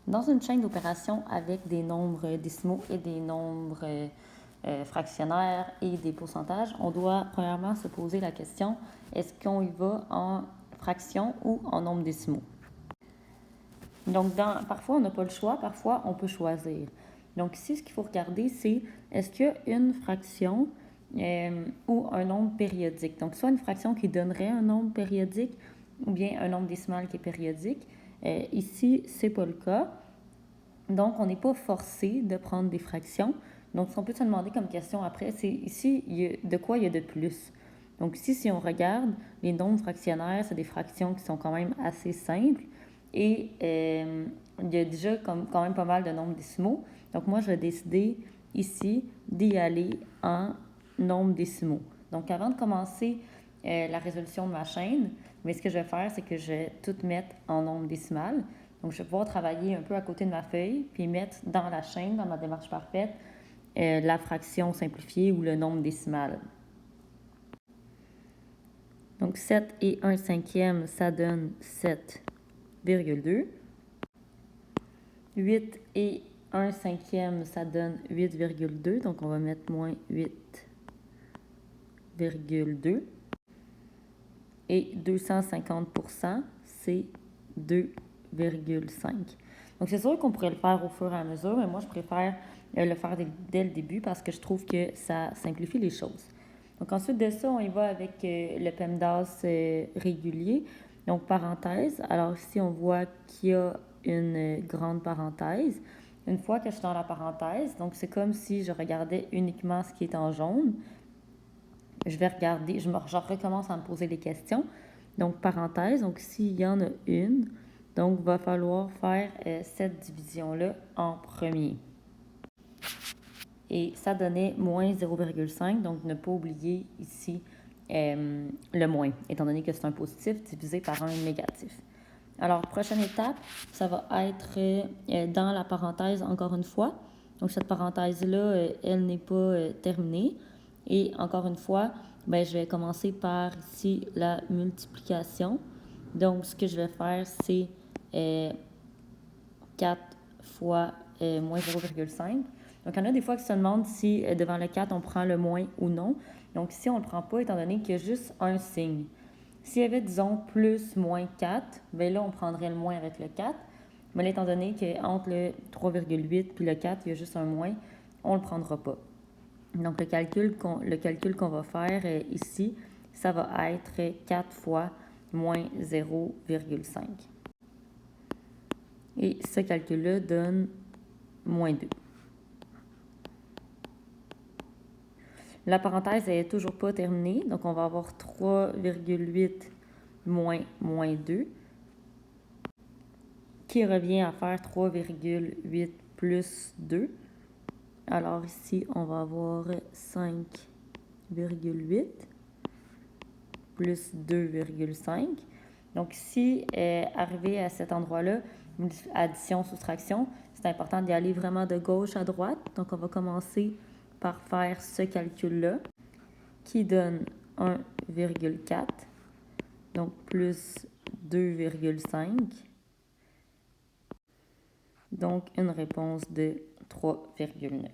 Dans une chaîne d'opérations avec des nombres décimaux et des nombres fractionnaires et des pourcentages, on doit premièrement se poser la question, est-ce qu'on y va en fractions ou en nombres décimaux? Donc, parfois, on n'a pas le choix, parfois, on peut choisir. Donc, ici, ce qu'il faut regarder, c'est est-ce qu'il y a une fraction ou un nombre périodique. Donc, soit une fraction qui donnerait un nombre périodique ou bien un nombre décimal qui est périodique. Ici, ce n'est pas le cas. Donc, on n'est pas forcé de prendre des fractions. Donc, ce qu'on peut se demander comme question après, c'est ici, de quoi il y a de plus? Donc, ici, si on regarde, les nombres fractionnaires, c'est des fractions qui sont quand même assez simples. Et il y a déjà quand même pas mal de nombres décimaux. Donc, moi, je vais décider ici d'y aller en nombres décimaux. Donc, avant de commencer la résolution de ma chaîne, mais ce que je vais faire, c'est que je vais tout mettre en nombre décimal. Donc, je vais pouvoir travailler un peu à côté de ma feuille, puis mettre dans la chaîne, dans ma démarche parfaite, la fraction simplifiée ou le nombre décimal. Donc, 7 et 1 cinquième, ça donne 7,2. 8 et 1 cinquième, ça donne 8,2. Donc, on va mettre moins 8,2. Et 250%, c'est 2,5. Donc, c'est sûr qu'on pourrait le faire au fur et à mesure, mais moi, je préfère le faire dès le début parce que je trouve que ça simplifie les choses. Donc, ensuite de ça, on y va avec le PEMDAS régulier. Donc, parenthèse. Alors, ici, on voit qu'il y a une grande parenthèse. Une fois que je suis dans la parenthèse, donc c'est comme si je regardais uniquement ce qui est en jaune. Je vais regarder, je recommence à me poser des questions. Donc, parenthèse, donc s'il y en a une, donc il va falloir faire cette division-là en premier. Et ça donnait moins 0,5, donc ne pas oublier ici le moins, étant donné que c'est un positif divisé par un négatif. Alors, prochaine étape, ça va être dans la parenthèse encore une fois. Donc, cette parenthèse-là, elle n'est pas terminée. Et encore une fois, je vais commencer par ici la multiplication. Donc, ce que je vais faire, c'est 4 fois moins 0,5. Donc, il y en a des fois qui se demandent si devant le 4, on prend le moins ou non. Donc, ici, on ne le prend pas étant donné qu'il y a juste un signe. S'il y avait, disons, plus, moins 4, bien là, on prendrait le moins avec le 4. Mais là, étant donné qu'entre le 3,8 puis le 4, il y a juste un moins, on ne le prendra pas. Donc, le calcul qu'on va faire ici, ça va être 4 fois moins 0,5. Et ce calcul-là donne moins 2. La parenthèse n'est toujours pas terminée, donc on va avoir 3,8 moins 2, qui revient à faire 3,8 plus 2. Alors ici, on va avoir 5,8 plus 2,5. Donc ici, arrivé à cet endroit-là, addition, soustraction, c'est important d'y aller vraiment de gauche à droite. Donc on va commencer par faire ce calcul-là, qui donne 1,4, donc plus 2,5. Donc, une réponse de 3,9.